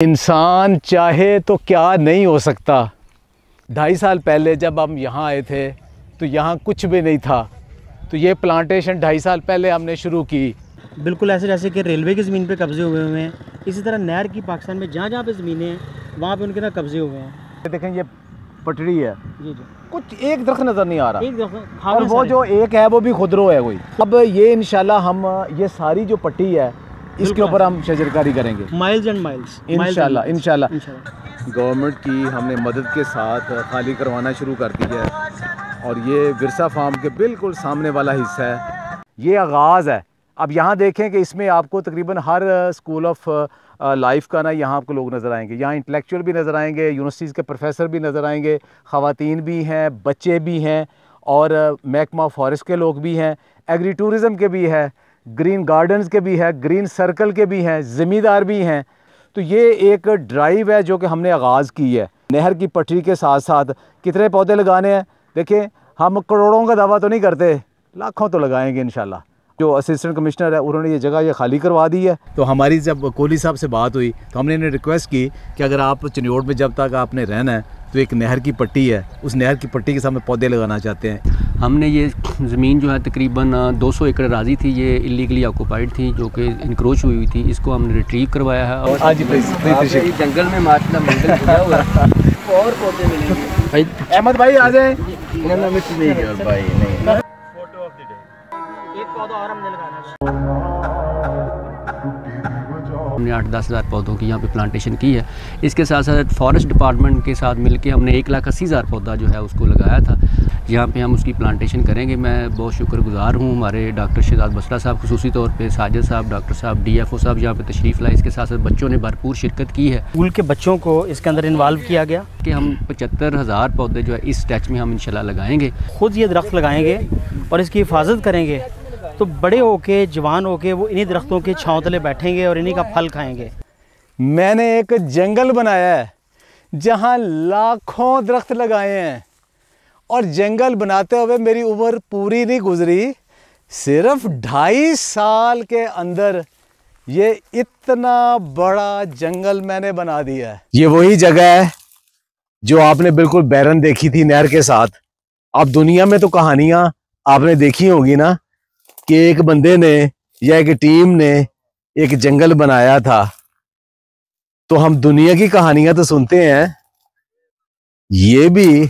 इंसान चाहे तो क्या नहीं हो सकता। 2.5 साल पहले जब हम यहाँ आए थे तो यहाँ कुछ भी नहीं था, तो ये प्लांटेशन 2.5 साल पहले हमने शुरू की। बिल्कुल ऐसे जैसे कि रेलवे की ज़मीन पे कब्जे हुए हुए हैं, इसी तरह नहर की पाकिस्तान में जहाँ जहाँ पे ज़मीनें हैं वहाँ पे उनके ना कब्जे हुए हैं। देखें ये पटड़ी है, जी जी, कुछ एक दरख्त नज़र नहीं आ रहा, एक दफ़ा और वो जो एक है वो भी खुदरो है कोई। अब ये इंशाल्लाह हम ये सारी जो पट्टी है इसके ऊपर हम शजरकारी करेंगे माइल्स एंड माइल्स इंशाल्लाह। गवर्नमेंट की हमने मदद के साथ खाली करवाना शुरू कर दी है, और ये विरसा फार्म के बिल्कुल सामने वाला हिस्सा है, ये आगाज़ है। अब यहाँ देखें कि इसमें आपको तकरीबन हर स्कूल ऑफ लाइफ का ना यहाँ आपको लोग नज़र आएंगे। यहाँ इंटेलेक्चुअल भी नज़र आएंगे, यूनिवर्सिटीज़ के प्रोफेसर भी नज़र आएंगे, ख़वातीन भी हैं, बच्चे भी हैं, और महकमा फॉरेस्ट के लोग भी हैं, एग्री टूरिज़म के भी है, ग्रीन गार्डन्स के भी है, ग्रीन सर्कल के भी हैं, ज़मींदार भी हैं। तो ये एक ड्राइव है जो कि हमने आगाज़ की है। नहर की पटरी के साथ साथ कितने पौधे लगाने हैं, देखें हम करोड़ों का दावा तो नहीं करते, लाखों तो लगाएंगे इंशाल्लाह। जो असिस्टेंट कमिश्नर है उन्होंने ये जगह खाली करवा दी है। तो हमारी जब कोहली साहब से बात हुई तो हमने इन्हें रिक्वेस्ट की कि अगर आप चिन्योट में जब तक आपने रहना है तो एक नहर की पट्टी है, उस नहर की पट्टी के सामने पौधे लगाना चाहते हैं। हमने ये ज़मीन जो है तकरीबन 200 एकड़ राजी थी, ये इलीगली ऑक्यूपाइड थी, जो कि इनक्रोच हुई थी। इसको हमने रिट्रीव करवाया है। और हाँ जी प्लीज़, जंगल में माशाल्लाह मंदिर खुला हुआ है और पौधे मिलेंगे। अहमद भाई आ जाए। हमने 8-10 हज़ार पौधों की यहाँ पे प्लांटेशन की है। इसके साथ साथ फॉरेस्ट डिपार्टमेंट के साथ मिलके हमने 1,80,000 पौधा जो है उसको लगाया था। यहाँ पे हम उसकी प्लांटेशन करेंगे। मैं बहुत शुक्रगुजार हूँ हमारे डॉक्टर शहजाद बसरा साहब, खुसूसी तौर पे साजिद साहब, डॉक्टर साहब, DFO साहब यहाँ पे तशरीफ़ लाए। इसके साथ साथ बच्चों ने भरपूर शिरकत की है। स्कूल के बच्चों को इसके अंदर इन्वॉल्व किया गया कि हम 75,000 पौधे जो है इस स्टैच में हम इंशाल्लाह लगाएंगे। खुद ये दरख्त लगाएंगे और इसकी हिफाजत करेंगे तो बड़े होके जवान होके वो इन्हीं दरख्तों के छांव तले बैठेंगे और इन्हीं का फल खाएंगे। मैंने एक जंगल बनाया है जहाँ लाखों दरख्त लगाए हैं, और जंगल बनाते हुए मेरी उम्र पूरी नहीं गुजरी, सिर्फ 2.5 साल के अंदर ये इतना बड़ा जंगल मैंने बना दिया है। ये वही जगह है जो आपने बिल्कुल बैरन देखी थी नहर के साथ। अब दुनिया में तो कहानियां आपने देखी होगी ना कि एक बंदे ने या एक टीम ने एक जंगल बनाया था, तो हम दुनिया की कहानियां तो सुनते हैं, ये भी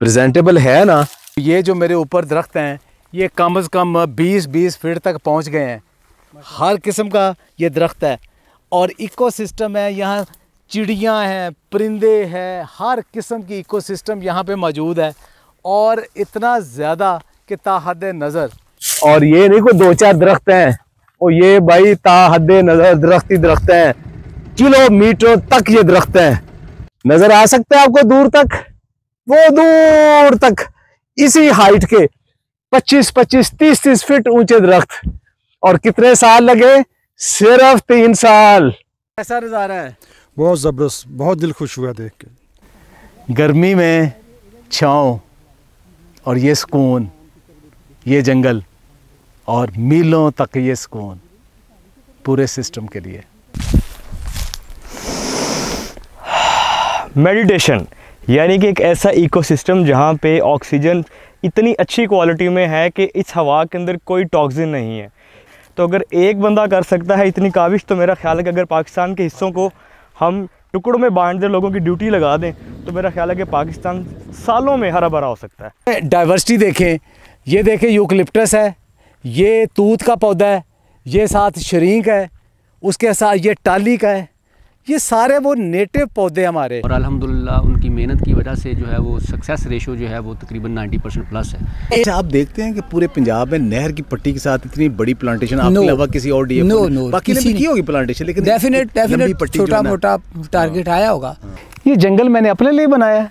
प्रेजेंटेबल है ना। ये जो मेरे ऊपर दरख्त हैं ये कम से कम 20-20 फीट तक पहुंच गए हैं। हर किस्म का ये दरख्त है और इकोसिस्टम है, यहाँ चिड़ियाँ हैं, परिंदे हैं, हर किस्म की इकोसिस्टम यहाँ पे मौजूद है, और इतना ज़्यादा कि ताहद नज़र। और ये नहीं कोई 2-4 दरख्त हैं, और ये भाई ताहद नज़र दरख्त ही दरख्त हैं, किलोमीटर तक ये दरख्त हैं। नज़र आ सकता है आपको दूर तक, वो दूर तक इसी हाइट के 25-25, 30-30 फीट ऊंचे दरख्त। और कितने साल लगे? सिर्फ 3 साल। कैसा नज़ारा है? बहुत ज़बरदस्त, बहुत दिल खुश हुआ देख के। गर्मी में छाँव और ये सुकून, ये जंगल, और मीलों तक ये सुकून पूरे सिस्टम के लिए। मेडिटेशन यानी कि एक ऐसा इकोसिस्टम जहाँ पे ऑक्सीजन इतनी अच्छी क्वालिटी में है कि इस हवा के अंदर कोई टॉक्सिन नहीं है। तो अगर एक बंदा कर सकता है इतनी काविश, तो मेरा ख्याल है कि अगर पाकिस्तान के हिस्सों को हम टुकड़ों में बांट दें, लोगों की ड्यूटी लगा दें, तो मेरा ख्याल है कि पाकिस्तान सालों में हरा भरा हो सकता है। डाइवर्सिटी देखें, ये देखें यूकलिप्टस है, ये तूत का पौधा है, ये साथ शरीक है, उसके साथ ये टाली का है, ये सारे वो नेटिव पौधे हमारे। और अल्हम्दुलिल्लाह उनकी मेहनत की वजह से जो है वो सक्सेस रेशो जो है वो तकरीबन 90% प्लस है। अच्छा, आप देखते हैं कि पूरे पंजाब में नहर की पट्टी के साथ इतनी बड़ी प्लांटेशन आपके अलावा किसी और DFO बाकी ने भी की होगी प्लांटेशन, लेकिन डेफिनेट छोटा मोटा टारगेट आया होगा। ये जंगल मैंने अपने लिए बनाया है,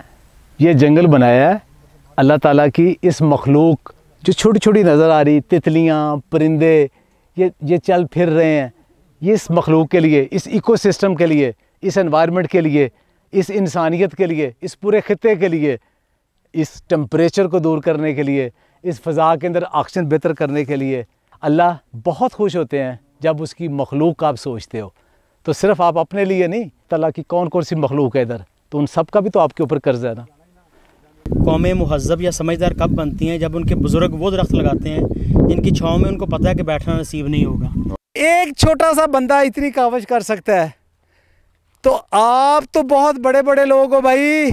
ये जंगल बनाया है अल्लाह ताला की इस मखलूक जो छोटी छोटी नज़र आ रही, तितलियाँ, परिंदे, ये चल फिर रहे हैं, ये इस मखलूक के लिए, इस इकोसिस्टम के लिए, इस एनवायरनमेंट के लिए, इस इंसानियत के लिए, इस पूरे खित्ते के लिए, इस टेम्परेचर को दूर करने के लिए, इस फ़ज़ा के अंदर ऑक्सीजन बेहतर करने के लिए अल्लाह बहुत खुश होते हैं जब उसकी मखलूक आप सोचते हो। तो सिर्फ़ आप अपने लिए नहीं, ताला की कौन कौन सी मखलूक है इधर, तो उन सब का भी तो आपके ऊपर कर्ज है ना। कौमें मुहज़्ज़ब या समझदार कब बनती हैं? जब उनके बुज़ुर्ग वो दरख्त लगाते हैं जिनकी छाँव में उनको पता है कि बैठना नसीब नहीं होगा। एक छोटा सा बंदा इतनी काविश कर सकता है, तो आप तो बहुत बड़े बड़े लोग हो भाई,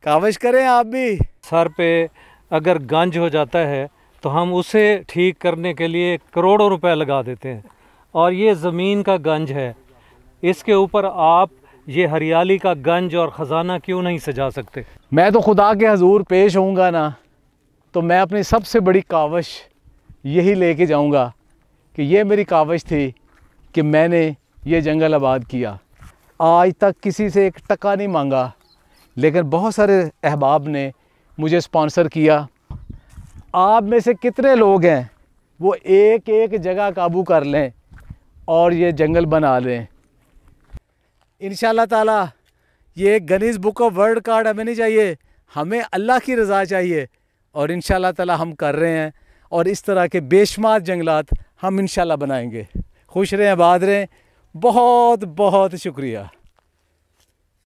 काविश करें आप भी। सर पे अगर गंज हो जाता है तो हम उसे ठीक करने के लिए करोड़ों रुपए लगा देते हैं, और ये ज़मीन का गंज है, इसके ऊपर आप ये हरियाली का गंज और ख़जाना क्यों नहीं सजा सकते? मैं तो खुदा के हजूर पेश होऊंगा ना, तो मैं अपनी सबसे बड़ी काविश यही लेके जाऊंगा कि ये मेरी काविश थी कि मैंने ये जंगल आबाद किया। आज तक किसी से 1 टका नहीं मांगा, लेकिन बहुत सारे अहबाब ने मुझे स्पॉन्सर किया। आप में से कितने लोग हैं वो एक एक जगह काबू कर लें और ये जंगल बना लें? इंशाल्लाह ताला ये Guinness book of world card हमें नहीं चाहिए, हमें अल्लाह की रज़ा चाहिए, और इंशाल्लाह ताला हम कर रहे हैं, और इस तरह के बेशुमार जंगलात हम इंशाल्लाह बनाएंगे। खुश रहें, आबाद रहें। बहुत बहुत शुक्रिया।